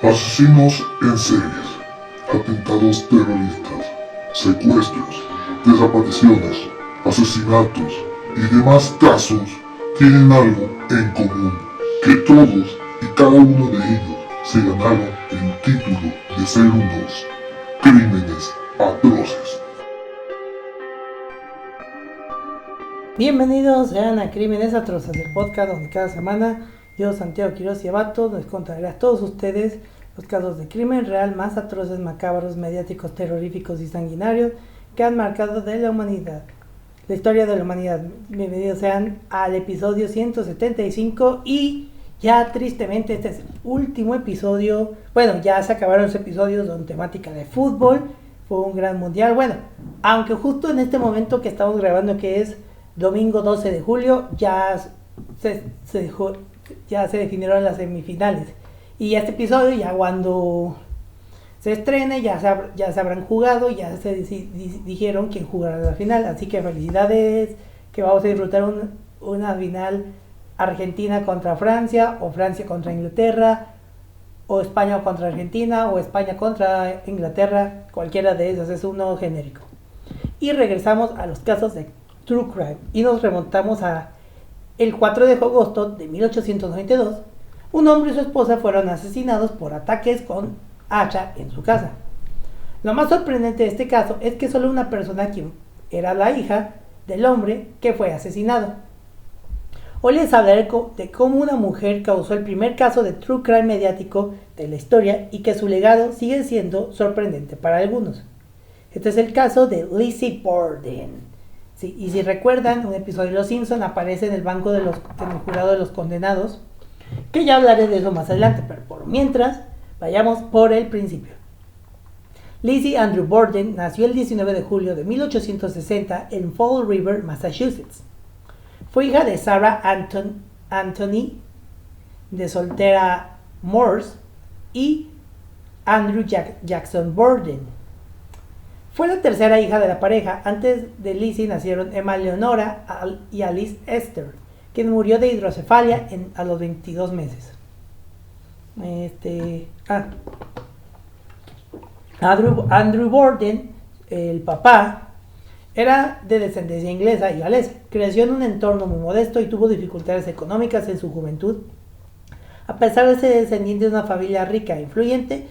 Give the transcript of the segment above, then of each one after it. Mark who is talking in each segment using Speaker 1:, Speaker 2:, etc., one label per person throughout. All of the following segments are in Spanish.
Speaker 1: Asesinos en series, atentados terroristas, secuestros, desapariciones, asesinatos y demás casos tienen algo en común, que todos y cada uno de ellos se ganaron el título de ser unos crímenes atroces.
Speaker 2: Bienvenidos sean a Crímenes Atroces, el podcast donde cada semana yo, Santiago Quiroz y Abato, les contaré a todos ustedes los casos de crimen real más atroces, macabros, mediáticos, terroríficos y sanguinarios que han marcado de la humanidad, la historia de la humanidad. Bienvenidos sean al episodio 175 y ya tristemente este es el último episodio. Bueno, ya se acabaron los episodios con temática de fútbol, fue un gran mundial. Bueno, aunque justo en este momento que estamos grabando, que es domingo 12 de julio, ya se definieron las semifinales. Y este episodio, ya cuando se estrene, ya se habrán jugado, ya se dijeron quién jugará la final. Así que felicidades, que vamos a disfrutar una final Argentina contra Francia, o Francia contra Inglaterra, o España contra Argentina, o España contra Inglaterra. Cualquiera de esos es uno genérico. Y regresamos a los casos de True Crime y nos remontamos a el 4 de agosto de 1892. Un hombre y su esposa fueron asesinados por ataques con hacha en su casa. Lo más sorprendente de este caso es que solo una persona, quien era la hija del hombre que fue asesinado. Hoy les hablaré de cómo una mujer causó el primer caso de True Crime mediático de la historia y que su legado sigue siendo sorprendente para algunos. Este es el caso de Lizzie Borden. Sí, y si recuerdan, un episodio de Los Simpson aparece en el banco en el jurado de los condenados, que ya hablaré de eso más adelante, pero por mientras, vayamos por el principio. Lizzie Andrew Borden nació el 19 de julio de 1860 en Fall River, Massachusetts. Fue hija de Sarah Anthony, de soltera Morse, y Andrew Jackson Borden. Fue la tercera hija de la pareja. Antes de Lizzie nacieron Emma Leonora y Alice Esther, quien murió de hidrocefalia a los 22 meses. Andrew Borden, el papá, era de descendencia inglesa y galesa. Creció en un entorno muy modesto y tuvo dificultades económicas en su juventud. A pesar de ser descendiente de una familia rica e influyente,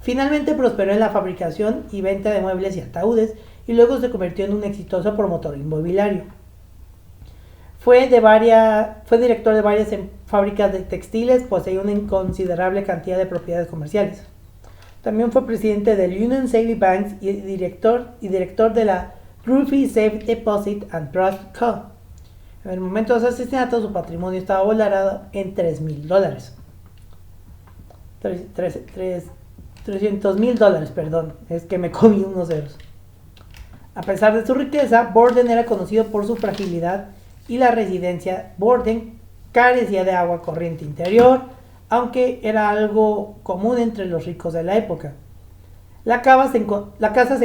Speaker 2: finalmente prosperó en la fabricación y venta de muebles y ataúdes, y luego se convirtió en un exitoso promotor inmobiliario. Fue director de varias fábricas de textiles, poseía una inconsiderable cantidad de propiedades comerciales. También fue presidente del Union Savings Bank y director de la Ruffy Safe Deposit and Trust Co. En el momento de su asesinato, su patrimonio estaba valorado en $300,000. $300,000, perdón, es que me comí unos ceros. A pesar de su riqueza, Borden era conocido por su fragilidad y la residencia Borden carecía de agua corriente interior, aunque era algo común entre los ricos de la época. La casa se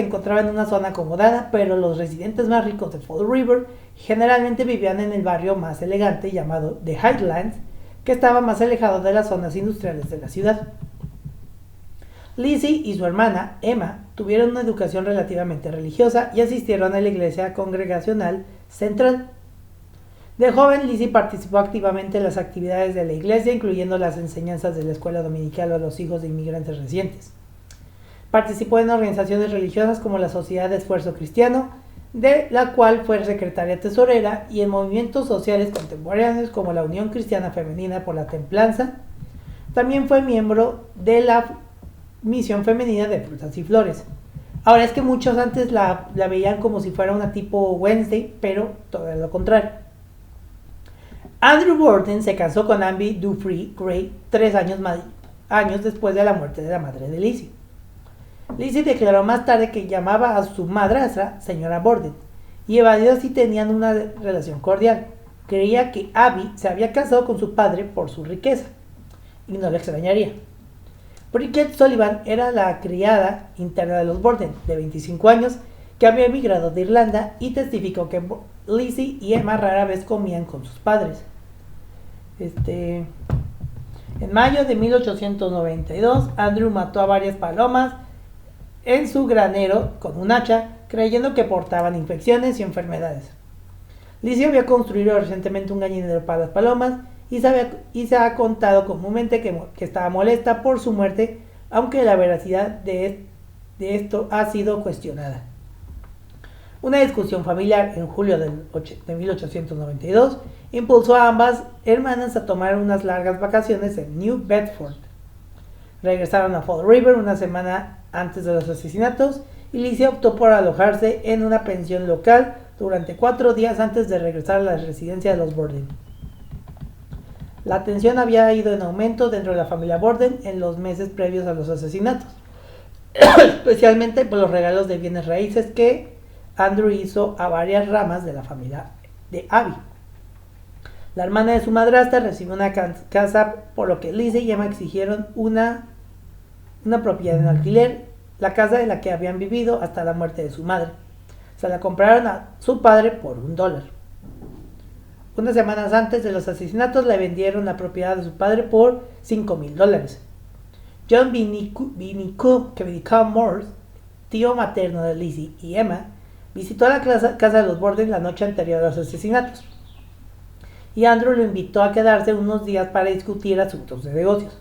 Speaker 2: encontraba en una zona acomodada, pero los residentes más ricos de Fall River generalmente vivían en el barrio más elegante llamado The Highlands, que estaba más alejado de las zonas industriales de la ciudad. Lizzie y su hermana, Emma, tuvieron una educación relativamente religiosa y asistieron a la iglesia congregacional central. De joven, Lizzie participó activamente en las actividades de la iglesia, incluyendo las enseñanzas de la escuela dominical a los hijos de inmigrantes recientes. Participó en organizaciones religiosas como la Sociedad de Esfuerzo Cristiano, de la cual fue secretaria tesorera, y en movimientos sociales contemporáneos como la Unión Cristiana Femenina por la Templanza. También fue miembro de la Misión Femenina de Frutas y Flores. Ahora, es que muchos antes la veían como si fuera una tipo Wednesday, pero todo lo contrario. Andrew Borden se casó con Abby Dufresne Gray 3 años después de la muerte de la madre de Lizzie. Lizzie declaró más tarde que llamaba a su madrastra señora Borden, y evadió si tenían una relación cordial. Creía que Abby se había casado con su padre por su riqueza, y no le extrañaría. Bridget Sullivan era la criada interna de los Borden, de 25 años, que había emigrado de Irlanda, y testificó que Lizzie y Emma rara vez comían con sus padres. En mayo de 1892, Andrew mató a varias palomas en su granero con un hacha, creyendo que portaban infecciones y enfermedades. Lizzie había construido recientemente un gallinero para las palomas y se ha contado comúnmente que estaba molesta por su muerte, aunque la veracidad de esto ha sido cuestionada. Una discusión familiar en julio de 1892 impulsó a ambas hermanas a tomar unas largas vacaciones en New Bedford. Regresaron a Fall River una semana antes de los asesinatos y Lizzie optó por alojarse en una pensión local durante 4 días antes de regresar a la residencia de los Borden. La tensión había ido en aumento dentro de la familia Borden en los meses previos a los asesinatos, especialmente por los regalos de bienes raíces que Andrew hizo a varias ramas de la familia de Abby. La hermana de su madrastra recibió una casa, por lo que Lizzie y Emma exigieron una propiedad en alquiler, la casa en la que habían vivido hasta la muerte de su madre. Se la compraron a su padre por $1. Unas semanas antes de los asesinatos le vendieron la propiedad de su padre por $5,000. John Vinnico Morse, tío materno de Lizzie y Emma, visitó la casa de los Borden la noche anterior a los asesinatos, y Andrew lo invitó a quedarse unos días para discutir asuntos de negocios.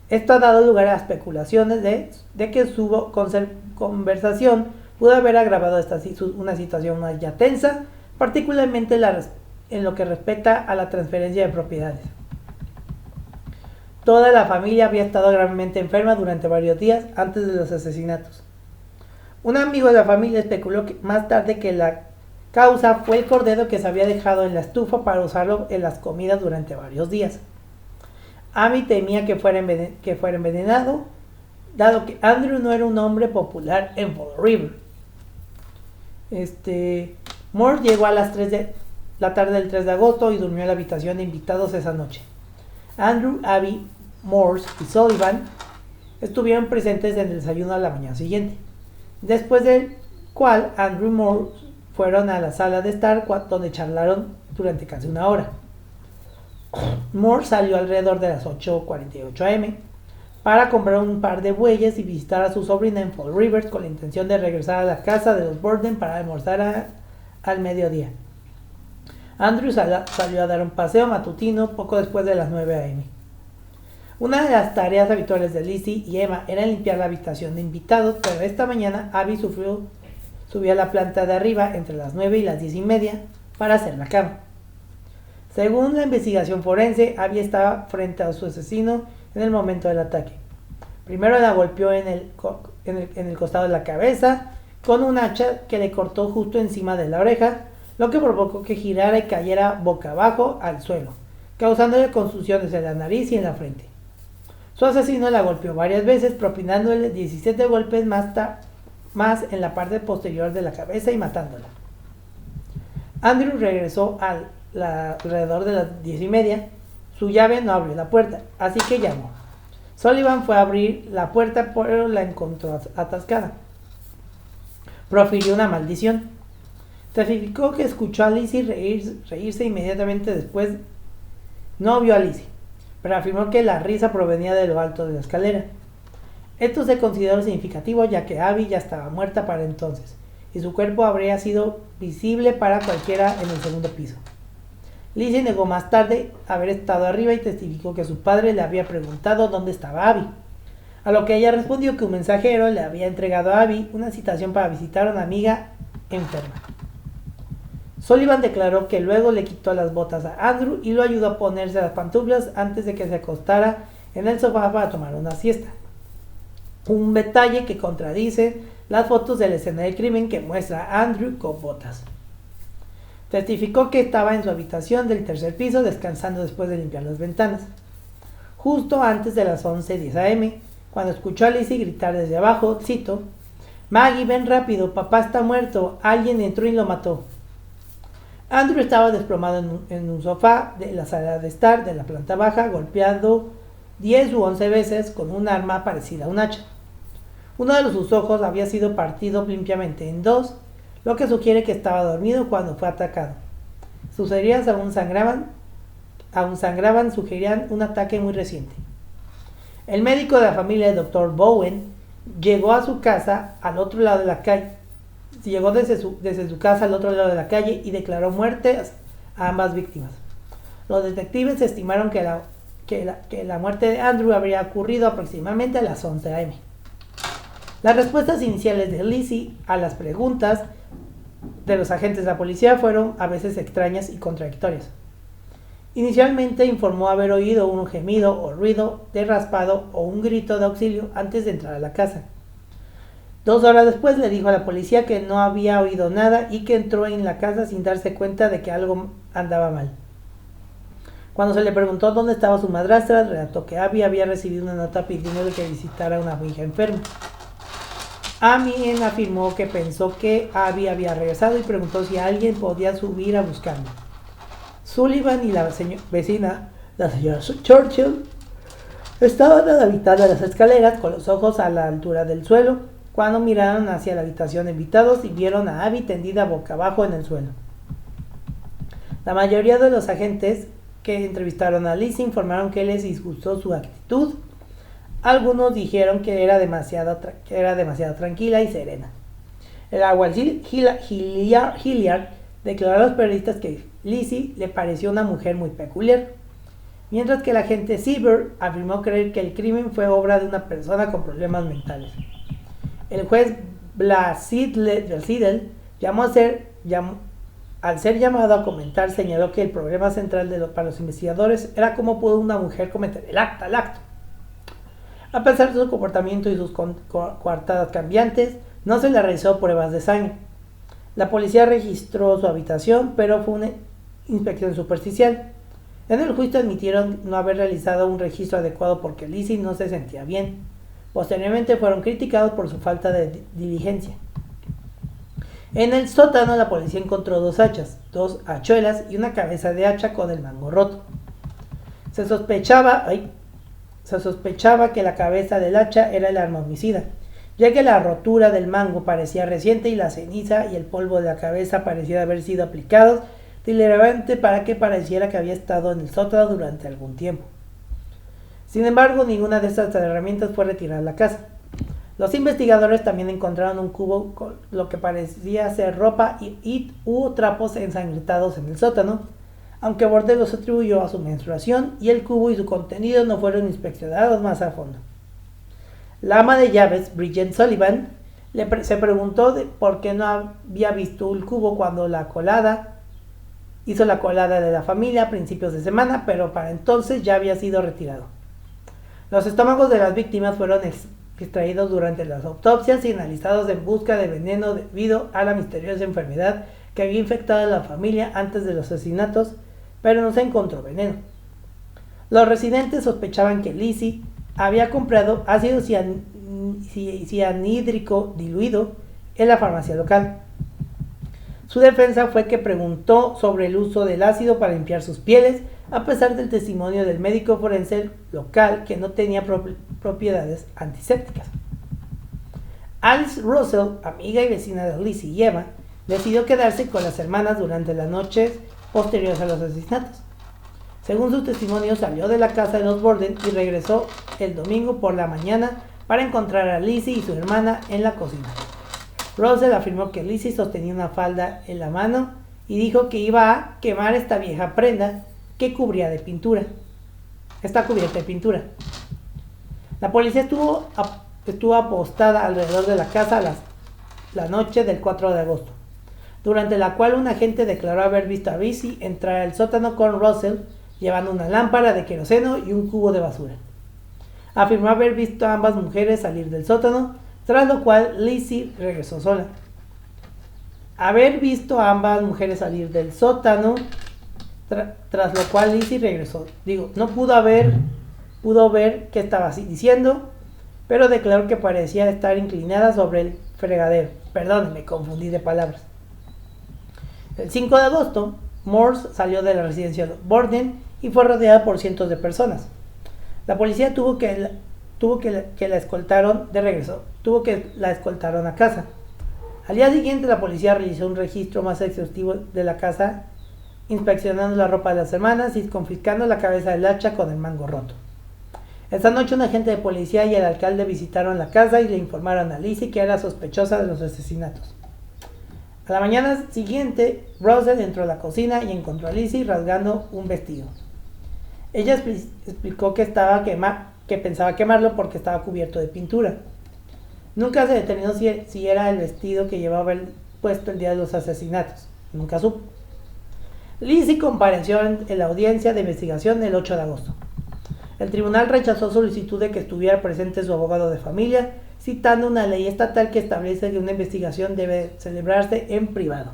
Speaker 2: Esto ha dado lugar a especulaciones de que su conversación pudo haber agravado una situación más ya tensa, particularmente en lo que respecta a la transferencia de propiedades. Toda la familia había estado gravemente enferma durante varios días antes de los asesinatos. Un amigo de la familia especuló más tarde que la causa fue el cordero que se había dejado en la estufa para usarlo en las comidas durante varios días. Amy temía que fuera envenenado, dado que Andrew no era un hombre popular en Fall River. Morse llegó a las 3 de la tarde del 3 de agosto y durmió en la habitación de invitados esa noche. Andrew, Abby, Morse y Sullivan estuvieron presentes en el desayuno a la mañana siguiente, después del cual Andrew y Morse fueron a la sala de estar donde charlaron durante casi una hora. Morse salió alrededor de las 8:48 am para comprar un par de bueyes y visitar a su sobrina en Fall River con la intención de regresar a la casa de los Borden para almorzar al mediodía. Andrew salió a dar un paseo matutino poco después de las 9 am. Una de las tareas habituales de Lizzie y Emma era limpiar la habitación de invitados, pero esta mañana Abby subió a la planta de arriba entre las 9 y las 10:30 para hacer la cama. Según la investigación forense, Abby estaba frente a su asesino en el momento del ataque. Primero la golpeó en el costado de la cabeza con un hacha que le cortó justo encima de la oreja, lo que provocó que girara y cayera boca abajo al suelo, causándole contusiones en la nariz y en la frente. Su asesino la golpeó varias veces, propinándole 17 golpes más en la parte posterior de la cabeza y matándola. Andrew regresó alrededor de las 10:30. Su llave no abrió la puerta, así que llamó. Sullivan fue a abrir la puerta, pero la encontró atascada. Profirió una maldición. Testificó que escuchó a Lizzie reírse inmediatamente después. No vio a Lizzie, pero afirmó que la risa provenía de lo alto de la escalera. Esto se consideró significativo, ya que Abby ya estaba muerta para entonces, y su cuerpo habría sido visible para cualquiera en el segundo piso. Lizzie negó más tarde haber estado arriba y testificó que su padre le había preguntado dónde estaba Abby, a lo que ella respondió que un mensajero le había entregado a Abby una citación para visitar a una amiga enferma. Sullivan declaró que luego le quitó las botas a Andrew y lo ayudó a ponerse las pantuflas antes de que se acostara en el sofá para tomar una siesta. Un detalle que contradice las fotos de la escena del crimen que muestra a Andrew con botas. Testificó que estaba en su habitación del tercer piso descansando después de limpiar las ventanas, justo antes de las 11:10 am, cuando escuchó a Lizzie gritar desde abajo, cito: «Maggie, ven rápido, papá está muerto, alguien entró y lo mató». Andrew estaba desplomado en un sofá de la sala de estar de la planta baja, golpeado 10 u 11 veces con un arma parecida a un hacha. Uno de sus ojos había sido partido limpiamente en dos, lo que sugiere que estaba dormido cuando fue atacado. Sus heridas aún sangraban, sugerían un ataque muy reciente. El médico de la familia, el Dr. Bowen, llegó a su casa al otro lado de la calle. Llegó desde su casa al otro lado de la calle y declaró muertes a ambas víctimas. Los detectives estimaron que la muerte de Andrew habría ocurrido aproximadamente a las 11 a.m. Las respuestas iniciales de Lizzie a las preguntas de los agentes de la policía fueron a veces extrañas y contradictorias. Inicialmente informó haber oído un gemido o ruido de raspado o un grito de auxilio antes de entrar a la casa. 2 horas después le dijo a la policía que no había oído nada y que entró en la casa sin darse cuenta de que algo andaba mal. Cuando se le preguntó dónde estaba su madrastra, relató que Abby había recibido una nota pidiéndole que visitara a una hija enferma. Amy afirmó que pensó que Abby había regresado y preguntó si alguien podía subir a buscarla. Sullivan y la vecina, la señora Churchill, estaban a la mitad de las escaleras con los ojos a la altura del suelo cuando miraron hacia la habitación de invitados y vieron a Abby tendida boca abajo en el suelo. La mayoría de los agentes que entrevistaron a Lizzie informaron que les disgustó su actitud. Algunos dijeron que era demasiado tranquila y serena. El alguacil Hilliard declaró a los periodistas que Lizzie le pareció una mujer muy peculiar, mientras que el agente Sieber afirmó creer que el crimen fue obra de una persona con problemas mentales. El juez Blasidel al ser llamado a comentar, señaló que el problema central para los investigadores era cómo pudo una mujer cometer el acto. A pesar de su comportamiento y sus coartadas cambiantes, no se le realizó pruebas de sangre. La policía registró su habitación, pero fue una inspección superficial. En el juicio admitieron no haber realizado un registro adecuado porque Lizzie no se sentía bien. Posteriormente fueron criticados por su falta de diligencia. En el sótano la policía encontró 2 hachas, 2 hachuelas y una cabeza de hacha con el mango roto. Se sospechaba que la cabeza del hacha era el arma homicida, ya que la rotura del mango parecía reciente y la ceniza y el polvo de la cabeza parecían haber sido aplicados deliberadamente para que pareciera que había estado en el sótano durante algún tiempo. Sin embargo, ninguna de estas herramientas fue retirada de la casa. Los investigadores también encontraron un cubo con lo que parecía ser ropa u trapos ensangrentados en el sótano, aunque Bordel los atribuyó a su menstruación y el cubo y su contenido no fueron inspeccionados más a fondo. La ama de llaves, Bridget Sullivan, se preguntó por qué no había visto el cubo cuando hizo la colada de la familia a principios de semana, pero para entonces ya había sido retirado. Los estómagos de las víctimas fueron extraídos durante las autopsias y analizados en busca de veneno debido a la misteriosa enfermedad que había infectado a la familia antes de los asesinatos, pero no se encontró veneno. Los residentes sospechaban que Lizzie había comprado ácido cianhídrico diluido en la farmacia local. Su defensa fue que preguntó sobre el uso del ácido para limpiar sus pieles, a pesar del testimonio del médico forense local que no tenía propiedades antisépticas. Alice Russell, amiga y vecina de Lizzie y Eva, decidió quedarse con las hermanas durante las noches posteriores a los asesinatos. Según su testimonio, salió de la casa de los Borden y regresó el domingo por la mañana para encontrar a Lizzie y su hermana en la cocina. Russell afirmó que Lizzie sostenía una falda en la mano y dijo que iba a quemar esta vieja prenda que cubría de pintura. Está cubierta de pintura. La policía estuvo apostada alrededor de la casa la noche del 4 de agosto, durante la cual un agente declaró haber visto a Lizzie entrar al sótano con Russell llevando una lámpara de queroseno y un cubo de basura. Afirmó haber visto a ambas mujeres salir del sótano, tras lo cual Lizzie regresó sola. Haber visto a ambas mujeres salir del sótano, tras lo cual Lizzie regresó. No pudo ver qué estaba diciendo, pero declaró que parecía estar inclinada sobre el fregadero. Perdón, me confundí de palabras. El 5 de agosto, Morse salió de la residencia de Borden y fue rodeada por cientos de personas. La policía tuvo que la escoltaron de regreso. La escoltaron a casa. Al día siguiente, la policía realizó un registro más exhaustivo de la casa, inspeccionando la ropa de las hermanas y confiscando la cabeza del hacha con el mango roto. Esa noche un agente de policía y el alcalde visitaron la casa y le informaron a Lizzie que era sospechosa de los asesinatos. A la mañana siguiente, Russell entró a la cocina y encontró a Lizzie rasgando un vestido. Ella explicó que pensaba quemarlo porque estaba cubierto de pintura. Nunca se determinó si era el vestido que llevaba puesto el día de los asesinatos. Nunca supo. Lizzie compareció en la audiencia de investigación el 8 de agosto. El tribunal rechazó solicitud de que estuviera presente su abogado de familia, citando una ley estatal que establece que una investigación debe celebrarse en privado.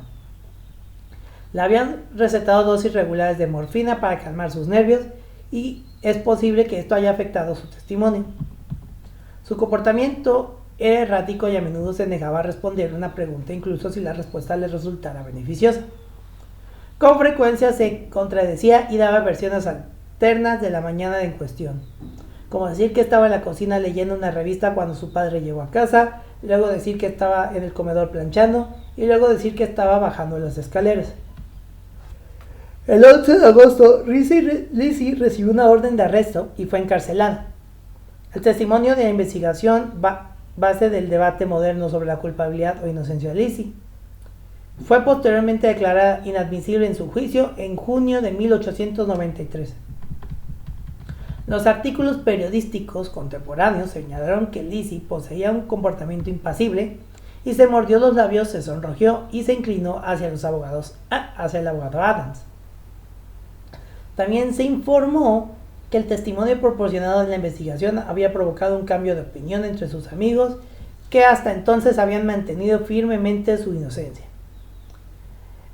Speaker 2: Le habían recetado dosis regulares de morfina para calmar sus nervios y es posible que esto haya afectado su testimonio. Su comportamiento era errático y a menudo se negaba a responder una pregunta, incluso si la respuesta le resultara beneficiosa. Con frecuencia se contradecía y daba versiones alternas de la mañana en cuestión, como decir que estaba en la cocina leyendo una revista cuando su padre llegó a casa, luego decir que estaba en el comedor planchando y luego decir que estaba bajando las escaleras. El 11 de agosto, Lizzie recibió una orden de arresto y fue encarcelada. El testimonio de la investigación base del debate moderno sobre la culpabilidad o inocencia de Lizzie. Fue posteriormente declarada inadmisible en su juicio en junio de 1893. Los artículos periodísticos contemporáneos señalaron que Lizzie poseía un comportamiento impasible y se mordió los labios, se sonrojeó y se inclinó hacia el abogado Adams. También se informó que el testimonio proporcionado en la investigación había provocado un cambio de opinión entre sus amigos que hasta entonces habían mantenido firmemente su inocencia.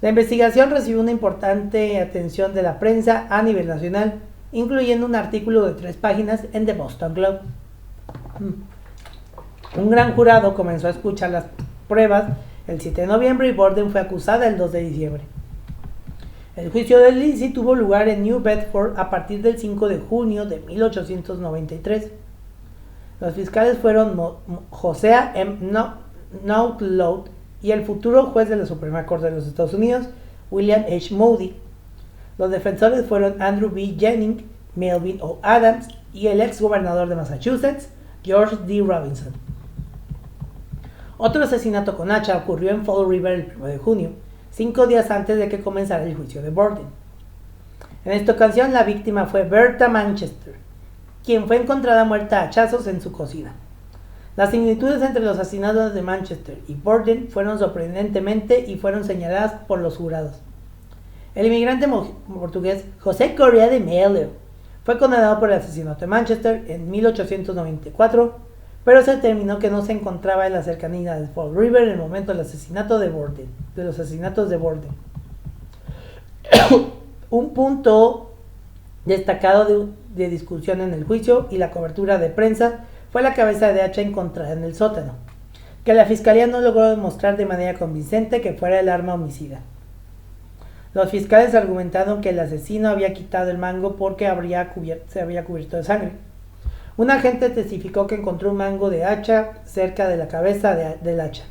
Speaker 2: La investigación recibió una importante atención de la prensa a nivel nacional, incluyendo un artículo de 3 páginas en The Boston Globe. Un gran jurado comenzó a escuchar las pruebas el 7 de noviembre y Borden fue acusada el 2 de diciembre. El juicio de Lizzie tuvo lugar en New Bedford a partir del 5 de junio de 1893. Los fiscales fueron Josiah M. Knoutlow y el futuro juez de la Suprema Corte de los Estados Unidos, William H. Moody. Los defensores fueron Andrew B. Jennings, Melvin O. Adams y el ex gobernador de Massachusetts, George D. Robinson. Otro asesinato con hacha ocurrió en Fall River el 1 de junio, 5 días antes de que comenzara el juicio de Borden. En esta ocasión la víctima fue Bertha Manchester, quien fue encontrada muerta a hachazos en su cocina. Las similitudes entre los asesinatos de Manchester y Borden fueron sorprendentemente y fueron señaladas por los jurados. El inmigrante portugués José Correa de Melo fue condenado por el asesinato de Manchester en 1894, pero se determinó que no se encontraba en la cercanía de Fall River en el momento del asesinato de los asesinatos de Borden. Un punto destacado de discusión en el juicio y la cobertura de prensa fue la cabeza de hacha encontrada en el sótano, que la fiscalía no logró demostrar de manera convincente que fuera el arma homicida. Los fiscales argumentaron que el asesino había quitado el mango porque se había cubierto de sangre. Un agente testificó que encontró un mango de hacha cerca de la cabeza del hacha,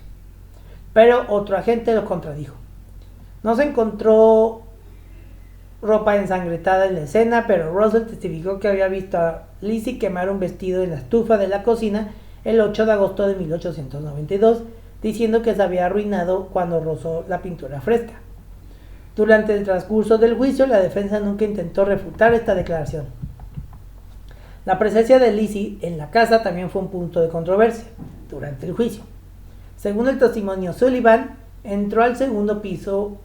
Speaker 2: pero otro agente lo contradijo. No se encontró ropa ensangrentada en la escena, pero Russell testificó que había visto a Lizzie quemar un vestido en la estufa de la cocina el 8 de agosto de 1892, diciendo que se había arruinado cuando rozó la pintura fresca. Durante el transcurso del juicio, la defensa nunca intentó refutar esta declaración. La presencia de Lizzie en la casa también fue un punto de controversia durante el juicio. Según el testimonio Sullivan, entró al segundo piso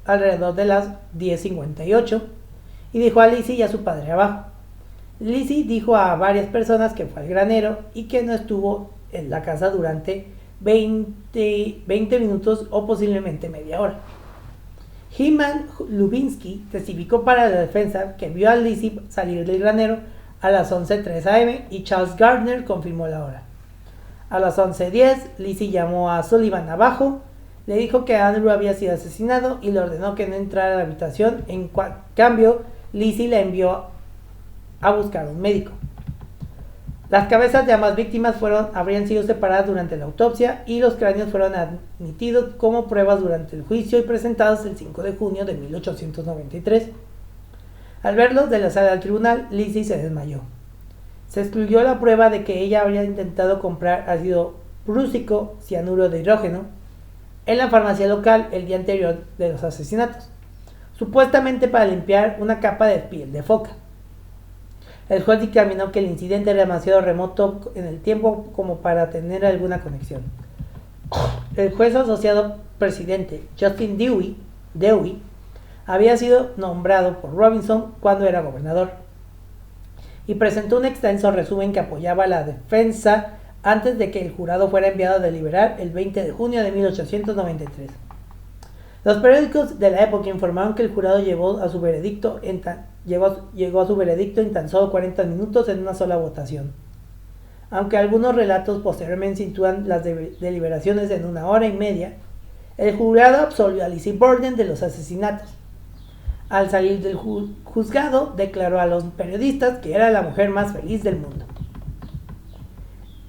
Speaker 2: alrededor de las 10:58 y dejó a Lizzie y a su padre abajo. Lizzie dijo a varias personas que fue al granero y que no estuvo en la casa durante 20 minutos o posiblemente media hora. Hyman Lubinsky testificó para la defensa que vio a Lizzie salir del granero a las 11:03 am y Charles Gardner confirmó la hora. A las 11:10, Lizzie llamó a Sullivan abajo, le dijo que Andrew había sido asesinado y le ordenó que no entrara a la habitación. En cambio, Lizzie la envió a buscar a un médico. Las cabezas de ambas víctimas habrían sido separadas durante la autopsia y los cráneos fueron admitidos como pruebas durante el juicio y presentados el 5 de junio de 1893. Al verlos de la sala del tribunal, Lizzie se desmayó. Se excluyó la prueba de que ella habría intentado comprar ácido prúsico, cianuro de hidrógeno, en la farmacia local el día anterior de los asesinatos, supuestamente para limpiar una capa de piel de foca. El juez dictaminó que el incidente era demasiado remoto en el tiempo como para tener alguna conexión. El juez asociado presidente Justin Dewey había sido nombrado por Robinson cuando era gobernador y presentó un extenso resumen que apoyaba la defensa antes de que el jurado fuera enviado a deliberar el 20 de junio de 1893. Los periódicos de la época informaron que el jurado llegó a su veredicto en tan solo 40 minutos en una sola votación, aunque algunos relatos posteriormente sitúan las deliberaciones en 1 hora y media. El jurado absolvió a Lizzie Borden de los asesinatos. Al salir del juzgado, declaró a los periodistas que era la mujer más feliz del mundo.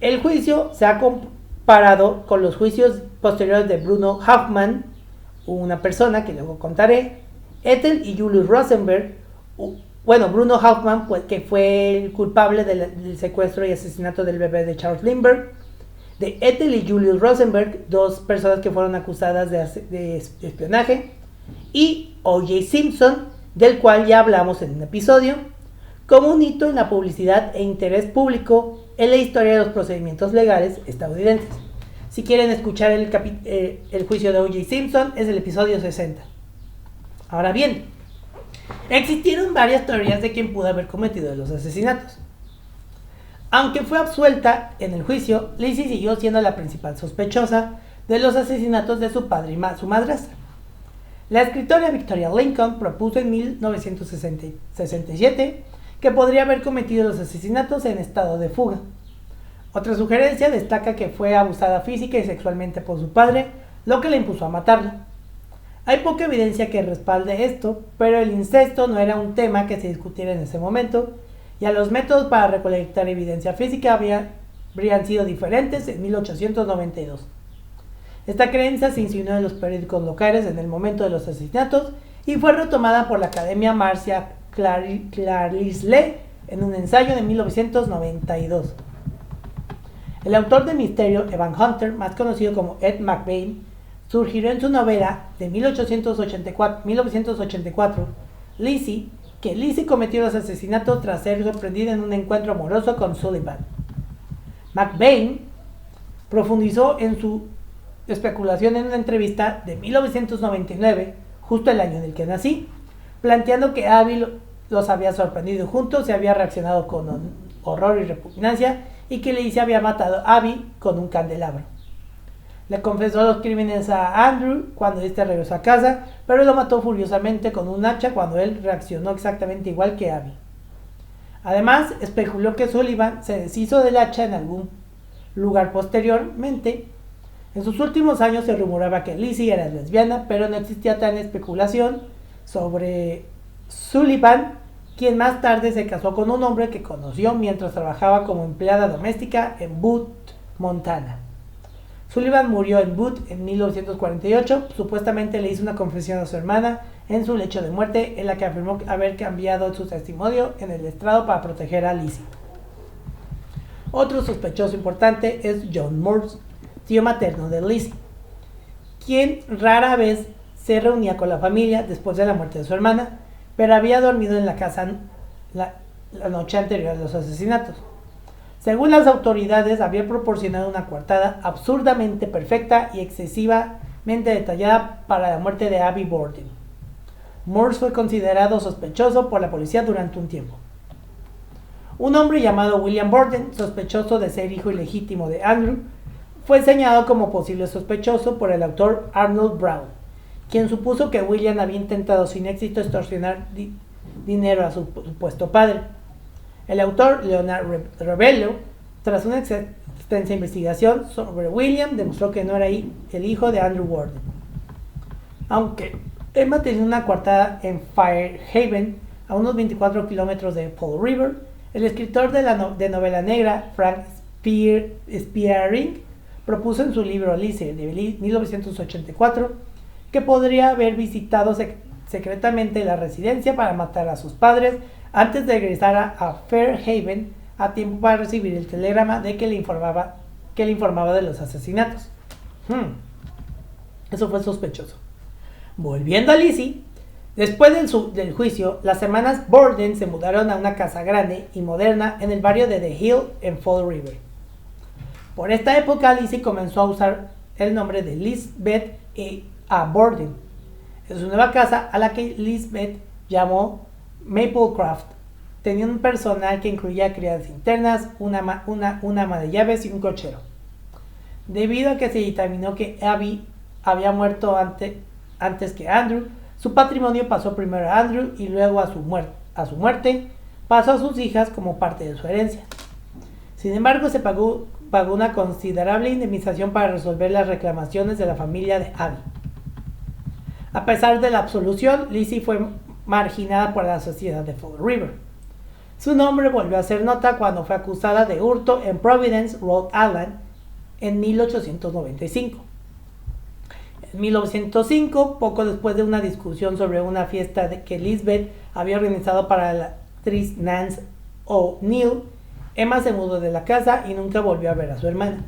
Speaker 2: El juicio se ha comparado con los juicios posteriores de Bruno Hauptmann, una persona que luego contaré, Ethel y Julius Rosenberg. Bruno Hauptmann, pues, que fue el culpable del secuestro y asesinato del bebé de Charles Lindbergh, de Ethel y Julius Rosenberg, dos personas que fueron acusadas de espionaje, y O.J. Simpson, del cual ya hablamos en un episodio, como un hito en la publicidad e interés público en la historia de los procedimientos legales estadounidenses. Si quieren escuchar el juicio de O.J. Simpson, es el episodio 60. Ahora bien, existieron varias teorías de quién pudo haber cometido los asesinatos. Aunque fue absuelta en el juicio, Lizzie siguió siendo la principal sospechosa de los asesinatos de su padre y su madrastra. La escritora Victoria Lincoln propuso en 1967 que podría haber cometido los asesinatos en estado de fuga. Otra sugerencia destaca que fue abusada física y sexualmente por su padre, lo que le impulsó a matarla. Hay poca evidencia que respalde esto, pero el incesto no era un tema que se discutiera en ese momento, y a los métodos para recolectar evidencia física habrían sido diferentes en 1892. Esta creencia se insinuó en los periódicos locales en el momento de los asesinatos y fue retomada por la Academia Marcia Clarisle en un ensayo de 1992. El autor de misterio, Evan Hunter, más conocido como Ed McBain, surgió en su novela de 1984, Lizzie, que Lizzie cometió los asesinatos tras ser sorprendida en un encuentro amoroso con Sullivan. McBain profundizó en su especulación en una entrevista de 1999, justo el año en el que nací, planteando que Abby los había sorprendido juntos y había reaccionado con horror y repugnancia, y que Lizzie había matado a Abby con un candelabro. Le confesó los crímenes a Andrew cuando este regresó a casa, pero lo mató furiosamente con un hacha cuando él reaccionó exactamente igual que Abby. Además, especuló que Sullivan se deshizo del hacha en algún lugar posteriormente. En sus últimos años se rumoraba que Lizzie era lesbiana, pero no existía tan especulación sobre Sullivan, quien más tarde se casó con un hombre que conoció mientras trabajaba como empleada doméstica en Butte, Montana. Sullivan murió en Butte en 1948, supuestamente le hizo una confesión a su hermana en su lecho de muerte, en la que afirmó haber cambiado su testimonio en el estrado para proteger a Lizzie. Otro sospechoso importante es John Morse, tío materno de Lizzie, quien rara vez se reunía con la familia después de la muerte de su hermana, pero había dormido en la casa la noche anterior a los asesinatos. Según las autoridades, había proporcionado una coartada absurdamente perfecta y excesivamente detallada para la muerte de Abby Borden. Morse fue considerado sospechoso por la policía durante un tiempo. Un hombre llamado William Borden, sospechoso de ser hijo ilegítimo de Andrew, fue señalado como posible sospechoso por el autor Arnold Brown, quien supuso que William había intentado sin éxito extorsionar dinero a su supuesto padre. El autor Leonard Rebello, tras una extensa investigación sobre William, demostró que no era el hijo de Andrew Borden. Aunque Emma tenía una coartada en Fairhaven, a unos 24 kilómetros de Fall River, el escritor de novela negra Frank Spearing propuso en su libro Lizzie de 1984 que podría haber visitado secretamente la residencia para matar a sus padres antes de regresar a Fairhaven a tiempo para recibir el telegrama de que le informaba de los asesinatos. Eso fue sospechoso. Volviendo a Lizzie, después del juicio, las hermanas Borden se mudaron a una casa grande y moderna en el barrio de The Hill en Fall River. Por esta época, Lizzie comenzó a usar el nombre de Lisbeth A. Borden en su nueva casa, a la que Lisbeth llamó Maplecroft. Tenía un personal que incluía criadas internas, una ama de llaves y un cochero. Debido a que se determinó que Abby había muerto antes que Andrew, su patrimonio pasó primero a Andrew y luego a su muerte pasó a sus hijas como parte de su herencia. Sin embargo, se pagó una considerable indemnización para resolver las reclamaciones de la familia de Abby. A pesar de la absolución, Lizzie fue marginada por la sociedad de Fall River. Su nombre volvió a ser nota cuando fue acusada de hurto en Providence, Rhode Island, en 1895. En 1905, poco después de una discusión sobre una fiesta que Lisbeth había organizado para la actriz Nance O'Neill, Emma se mudó de la casa y nunca volvió a ver a su hermana.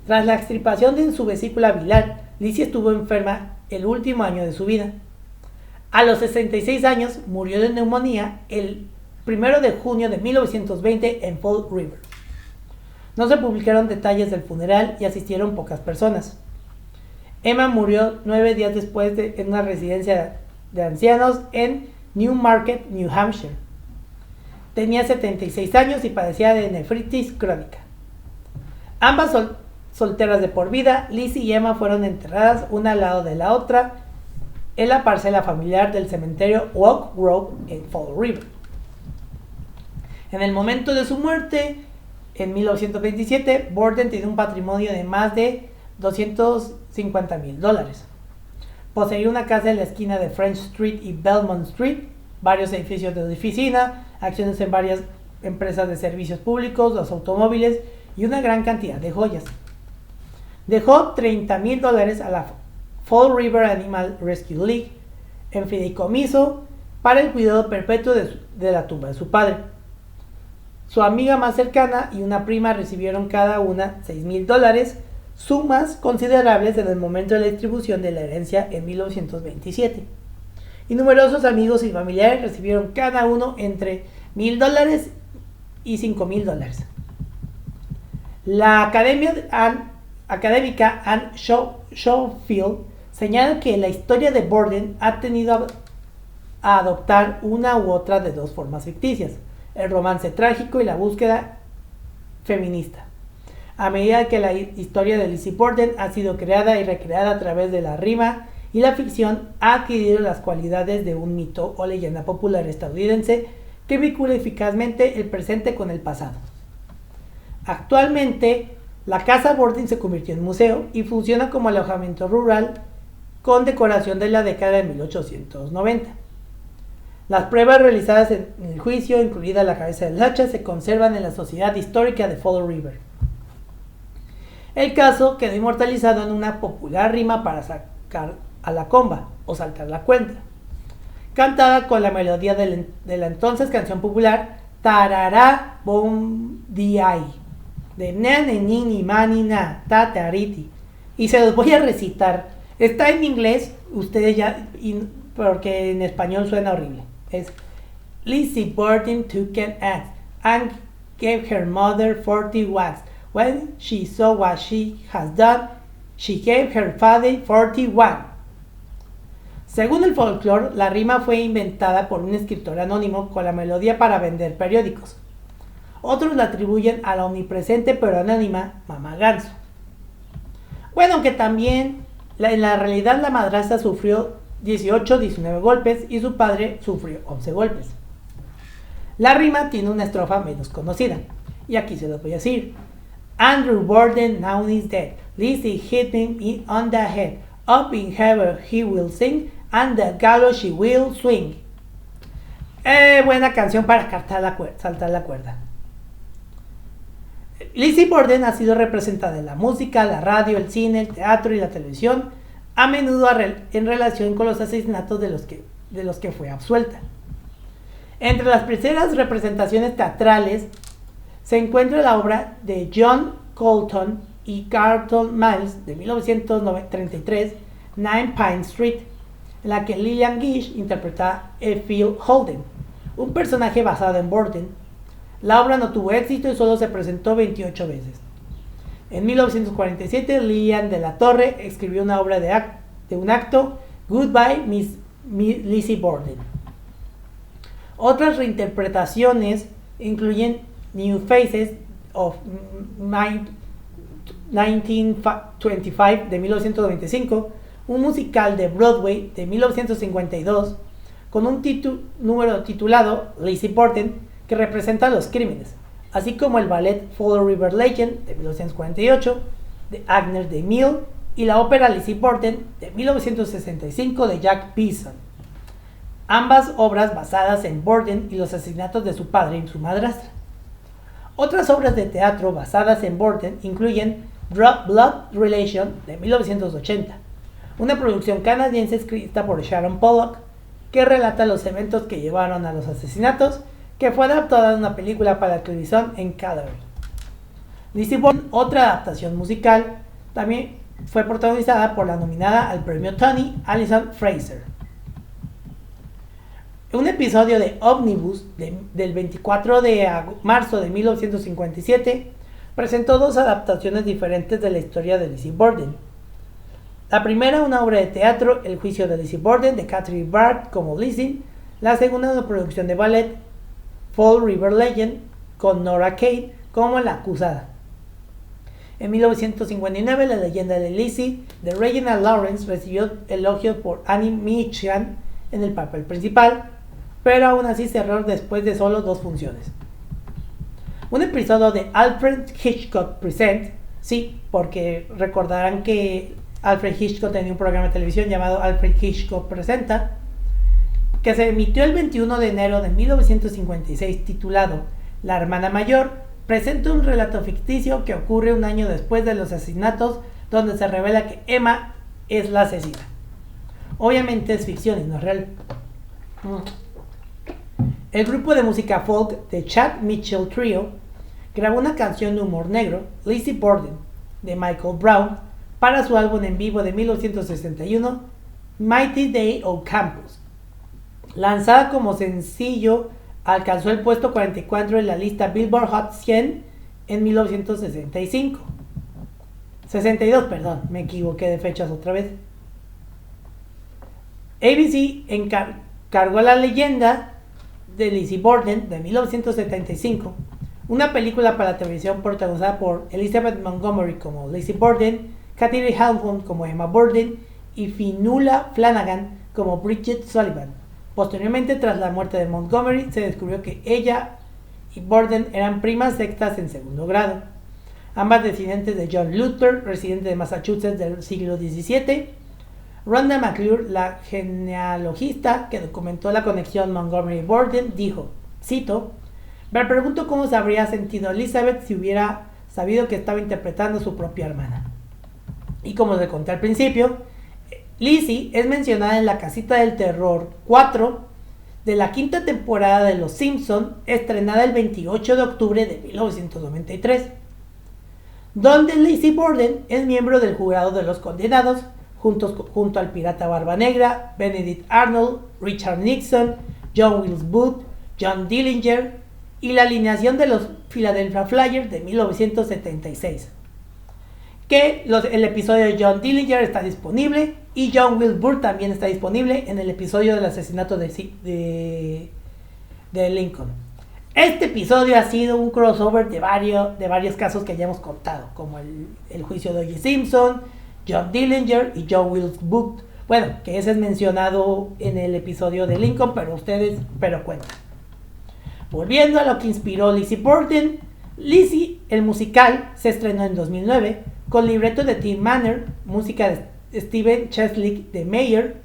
Speaker 2: Tras la extirpación de su vesícula biliar, Lizzie estuvo enferma el último año de su vida. A los 66 años murió de neumonía el 1 de junio de 1920 en Fall River. No se publicaron detalles del funeral y asistieron pocas personas. Emma murió 9 días después en una residencia de ancianos en Newmarket, New Hampshire. Tenía 76 años y padecía de nefritis crónica. Ambas solteras de por vida, Lizzie y Emma fueron enterradas una al lado de la otra en la parcela familiar del cementerio Oak Grove en Fall River. En el momento de su muerte, en 1927, Borden tenía un patrimonio de más de $250,000. Poseía una casa en la esquina de French Street y Belmont Street, varios edificios de oficina, acciones en varias empresas de servicios públicos, los automóviles y una gran cantidad de joyas. Dejó $30,000 a la Fall River Animal Rescue League en fideicomiso para el cuidado perpetuo de la tumba de su padre. Su amiga más cercana y una prima recibieron cada una $6,000, sumas considerables en el momento de la distribución de la herencia en 1927. Y numerosos amigos y familiares recibieron cada uno entre $1,000 y $5,000. La académica Anne Schofield señala que la historia de Borden ha tenido a adoptar una u otra de dos formas ficticias: el romance trágico y la búsqueda feminista. A medida que la historia de Lizzie Borden ha sido creada y recreada a través de la rima y la ficción, ha adquirido las cualidades de un mito o leyenda popular estadounidense que vincula eficazmente el presente con el pasado. Actualmente, la casa Borden se convirtió en museo y funciona como alojamiento rural con decoración de la década de 1890. Las pruebas realizadas en el juicio, incluida la cabeza del hacha, se conservan en la Sociedad Histórica de Fall River. El caso quedó inmortalizado en una popular rima para sacar a la comba o saltar la cuenta, cantada con la melodía de la entonces canción popular Tarará Bom Diay, de Nene Nini Mani Na Tatariti. Y se los voy a recitar. Está en inglés, ustedes ya, porque en español suena horrible. Es: Lizzie Borden took an axe and gave her mother 40 whacks. When she saw what she has done, she gave her father 41. Según el folclore, la rima fue inventada por un escritor anónimo con la melodía para vender periódicos. Otros la atribuyen a la omnipresente pero anónima Mamá Ganso. Bueno, aunque también en la realidad la madrastra sufrió 19 golpes y su padre sufrió 11 golpes. La rima tiene una estrofa menos conocida, y aquí se lo voy a decir. Andrew Borden now is dead, Lizzie hit him on the head, up in heaven he will sing, and the gallows she will swing. Buena canción para saltar la cuerda. Lizzie Borden ha sido representada en la música, la radio, el cine, el teatro y la televisión, a menudo en relación con los asesinatos de los que fue absuelta. Entre las primeras representaciones teatrales se encuentra la obra de John Colton y Carlton Miles de 1933, Nine Pine Street, en la que Lillian Gish interpreta a Phil Holden, un personaje basado en Borden. La obra no tuvo éxito y solo se presentó 28 veces. En 1947, Lillian de la Torre escribió una obra de un acto, Goodbye, Miss Lizzie Borden. Otras reinterpretaciones incluyen New Faces of 1925 de 1995, un musical de Broadway de 1952 con un número titulado Lizzie Borden que representa los crímenes, así como el ballet Fall River Legend de 1948 de Agnes de Mille y la ópera Lizzie Borden de 1965 de Jack Beeson, ambas obras basadas en Borden y los asesinatos de su padre y su madrastra. Otras obras de teatro basadas en Borden incluyen Blood Relation de 1980, una producción canadiense escrita por Sharon Pollock que relata los eventos que llevaron a los asesinatos, que fue adaptada en una película para televisión en Calgary. Lizzie Borden, otra adaptación musical, también fue protagonizada por la nominada al premio Tony, Alison Fraser. Un episodio de Omnibus del 24 de marzo de 1957 presentó dos adaptaciones diferentes de la historia de Lizzie Borden. La primera, una obra de teatro, El juicio de Lizzie Borden, de Catherine Bard como Lizzie. La segunda, una producción de ballet, Fall River Legend, con Nora Kate como la acusada. En 1959, la leyenda de Lizzie, de Reginald Lawrence, recibió elogios por Annie Michan en el papel principal, pero aún así cerró después de solo 2 funciones. Un episodio de Alfred Hitchcock Present, sí, porque recordarán que Alfred Hitchcock tenía un programa de televisión llamado Alfred Hitchcock Presenta, que se emitió el 21 de enero de 1956, titulado La hermana mayor, presenta un relato ficticio que ocurre un año después de los asesinatos, donde se revela que Emma es la asesina. Obviamente es ficción y no es real. El grupo de música folk The Chad Mitchell Trio grabó una canción de humor negro, Lizzie Borden, de Michael Brown, para su álbum en vivo de 1961, Mighty Day on Campus. Lanzada como sencillo, alcanzó el puesto 44 en la lista Billboard Hot 100 en 1962, me equivoqué de fechas otra vez. ABC encargó la leyenda de Lizzie Borden de 1975, una película para la televisión protagonizada por Elizabeth Montgomery como Lizzie Borden, Kathy Halfon como Emma Borden y Fionnuala Flanagan como Bridget Sullivan. Posteriormente, tras la muerte de Montgomery, se descubrió que ella y Borden eran primas sextas en segundo grado, ambas descendientes de John Luther, residente de Massachusetts del siglo XVII. Rhonda McClure, la genealogista que documentó la conexión Montgomery-Borden, dijo, cito, me pregunto cómo se habría sentido Elizabeth si hubiera sabido que estaba interpretando a su propia hermana. Y como les conté al principio, Lizzie es mencionada en La Casita del Terror 4 de la quinta temporada de Los Simpson, estrenada el 28 de octubre de 1993, donde Lizzie Borden es miembro del jurado de los condenados, junto al pirata Barba Negra, Benedict Arnold, Richard Nixon, John Wilkes Booth, John Dillinger y la alineación de los Philadelphia Flyers de 1976. El episodio de John Dillinger está disponible y John Wilkes Booth también está disponible en el episodio del asesinato de Lincoln. Este episodio ha sido un crossover de varios casos que ya hemos contado, como el juicio de O.J. Simpson, John Dillinger y John Wilkes Booth. Bueno, que ese es mencionado en el episodio de Lincoln, pero cuenta. Volviendo a lo que inspiró Lizzie Borden, Lizzie, el musical, se estrenó en 2009 con libreto de Tim Manner, música de Steven Cheslick de Mayer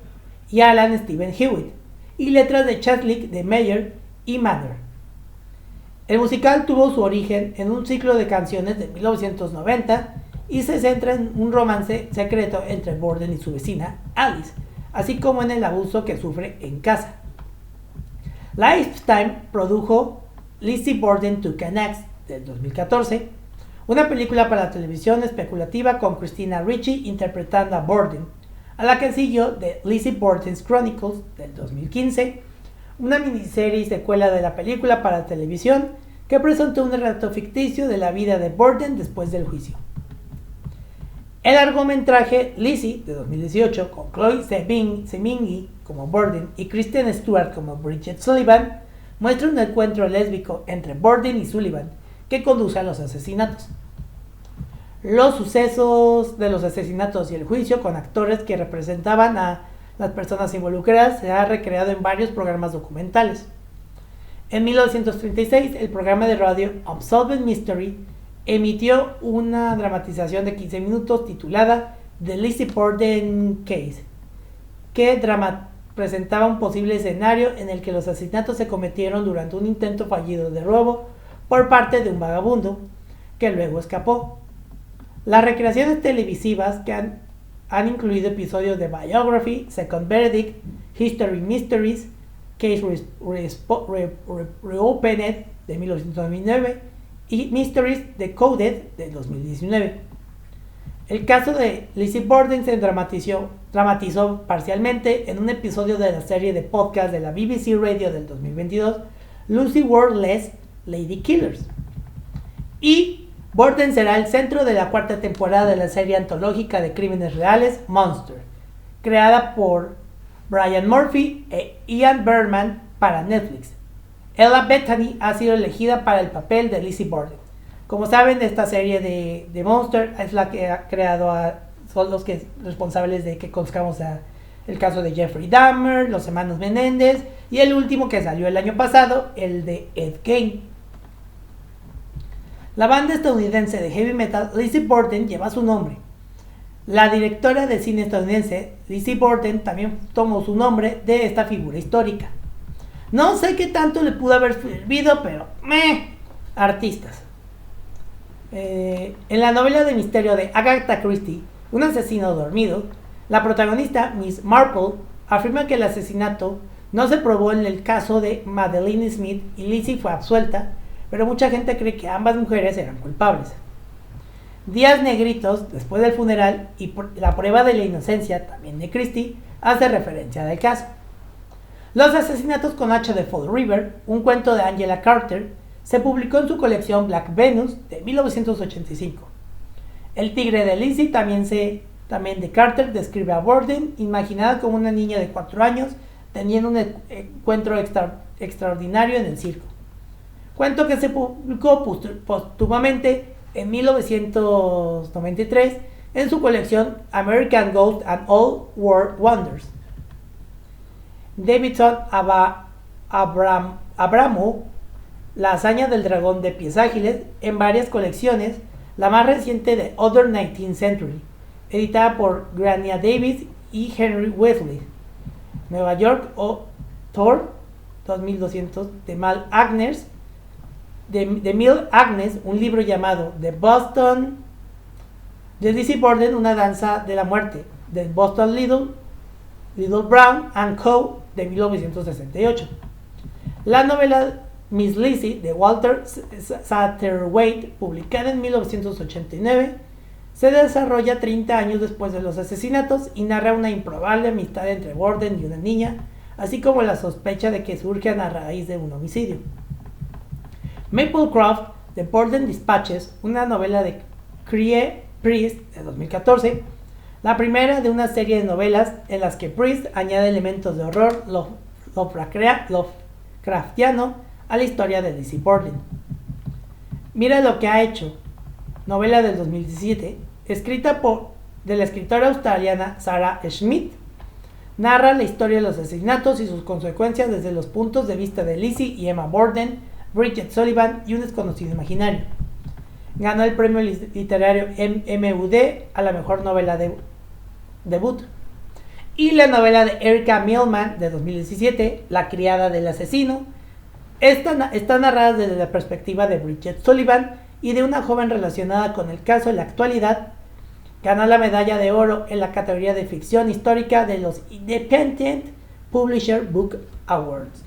Speaker 2: y Alan Stephen Hewitt, y letras de Cheslick de Mayer y Manner. El musical tuvo su origen en un ciclo de canciones de 1990 y se centra en un romance secreto entre Borden y su vecina Alice, así como en el abuso que sufre en casa. Lifetime produjo Lizzie Borden Took an Axe del 2014, una película para televisión especulativa con Christina Ricci interpretando a Borden, a la que siguió The Lizzie Borden's Chronicles del 2015, una miniserie y secuela de la película para televisión que presentó un relato ficticio de la vida de Borden después del juicio. El largometraje Lizzie de 2018, con Chloe Sevigny como Borden y Kristen Stewart como Bridget Sullivan, muestra un encuentro lésbico entre Borden y Sullivan que conduce a los asesinatos. Los sucesos de los asesinatos y el juicio con actores que representaban a las personas involucradas se ha recreado en varios programas documentales. En 1936, el programa de radio Unsolved Mystery emitió una dramatización de 15 minutos titulada The Lizzie Borden Case, que presentaba un posible escenario en el que los asesinatos se cometieron durante un intento fallido de robo por parte de un vagabundo que luego escapó. Las recreaciones televisivas que han incluido episodios de Biography, Second Verdict, History Mysteries, Case Reopened de 1999 y Mysteries Decoded de 2019. El caso de Lizzie Borden se dramatizó parcialmente en un episodio de la serie de podcast de la BBC Radio del 2022, Lucy Wordless Lady Killers. Y Borden será el centro de la cuarta temporada de la serie antológica de crímenes reales Monster, creada por Brian Murphy e Ian Berman para Netflix. Ella Bethany ha sido elegida para el papel de Lizzie Borden. Como saben, esta serie de Monster es la que ha creado son los responsables de que conozcamos el caso de Jeffrey Dahmer, los hermanos Menéndez y el último que salió el año pasado, el de Ed Gein. La banda estadounidense de heavy metal Lizzie Borden lleva su nombre. La directora de cine estadounidense Lizzie Borden también tomó su nombre de esta figura histórica. No sé qué tanto le pudo haber servido, pero artistas. En la novela de misterio de Agatha Christie, Un asesino dormido, la protagonista, Miss Marple, afirma que el asesinato no se probó en el caso de Madeleine Smith y Lizzie fue absuelta, pero mucha gente cree que ambas mujeres eran culpables. Días negritos después del funeral y la prueba de la inocencia también de Christie hace referencia al caso. Los asesinatos con H de Fall River, un cuento de Angela Carter, se publicó en su colección Black Venus de 1985. El tigre de Lizzie también de Carter describe a Borden imaginada como una niña de 4 años teniendo un encuentro extraordinario en el circo. Cuento que se publicó póstumamente en 1993 en su colección American Ghost and All World Wonders. Davidson Abramo, La hazaña del dragón de pies ágiles, en varias colecciones, la más reciente de Other 19th Century, editada por Grania Davis y Henry Wesley. Nueva York, Thor, 2200, de Mal Agnes, de Mill Agnes, un libro llamado The Boston, de Lizzie Borden, una danza de la muerte, de Boston Little Brown and Co. de 1968. La novela Miss Lizzie de Walter Satterthwaite, publicada en 1989, se desarrolla 30 años después de los asesinatos y narra una improbable amistad entre Borden y una niña, así como la sospecha de que surjan a raíz de un homicidio. Maplecroft de Borden Dispatches, una novela de Crie Priest de 2014, la primera de una serie de novelas en las que Priest añade elementos de horror Lovecraftiano a la historia de Lizzie Borden. Mira lo que ha hecho, novela del 2017, escrita de la escritora australiana Sarah Schmidt, narra la historia de los asesinatos y sus consecuencias desde los puntos de vista de Lizzie y Emma Borden, Bridget Sullivan y un desconocido imaginario. Ganó el premio literario MUD a la mejor novela debut. Y la novela de Erica Millman de 2017, La criada del asesino, está narrada desde la perspectiva de Bridget Sullivan y de una joven relacionada con el caso en la actualidad. Ganó la medalla de oro en la categoría de ficción histórica de los Independent Publisher Book Awards.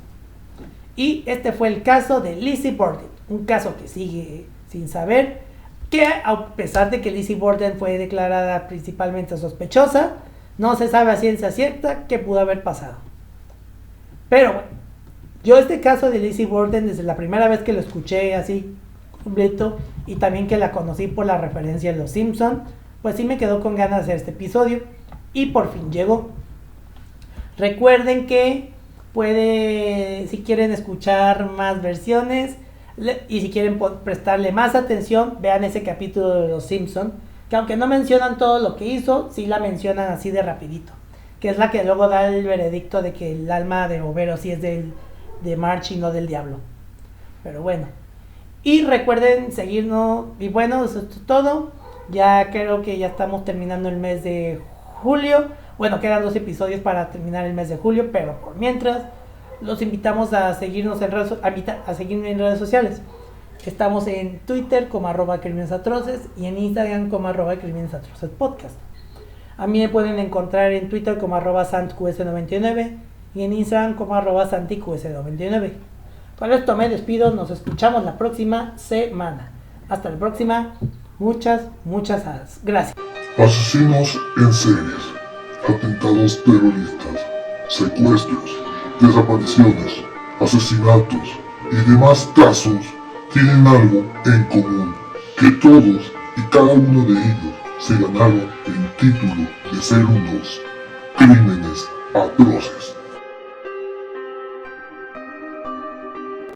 Speaker 2: Y este fue el caso de Lizzie Borden, un caso que sigue sin saber, que a pesar de que Lizzie Borden fue declarada principalmente sospechosa, no se sabe a ciencia cierta qué pudo haber pasado. Pero bueno, yo este caso de Lizzie Borden, desde la primera vez que lo escuché así completo, y también que la conocí por la referencia en Los Simpson, pues sí me quedó con ganas de hacer este episodio, y por fin llegó. Recuerden que si quieren escuchar más versiones y si quieren prestarle más atención, vean ese capítulo de Los Simpson, que aunque no mencionan todo lo que hizo, sí la mencionan así de rapidito, que es la que luego da el veredicto de que el alma de Homero sí es de Marge y no del diablo. Pero bueno, y recuerden seguirnos, y bueno, eso es todo. Ya creo que ya estamos terminando el mes de julio. Bueno, quedan 2 episodios para terminar el mes de julio, pero por mientras los invitamos a seguirnos seguirme en redes sociales. Estamos en Twitter como @crimenesatroces y en Instagram como @crimenesatrocespodcast. A mí me pueden encontrar en Twitter como @santqs99 y en Instagram como @santiqs99. Con esto me despido, nos escuchamos la próxima semana. Hasta la próxima, muchas gracias.
Speaker 1: Asesinos en series, atentados terroristas, secuestros, desapariciones, asesinatos y demás casos tienen algo en común, que todos y cada uno de ellos se ganaron el título de ser unos crímenes atroces.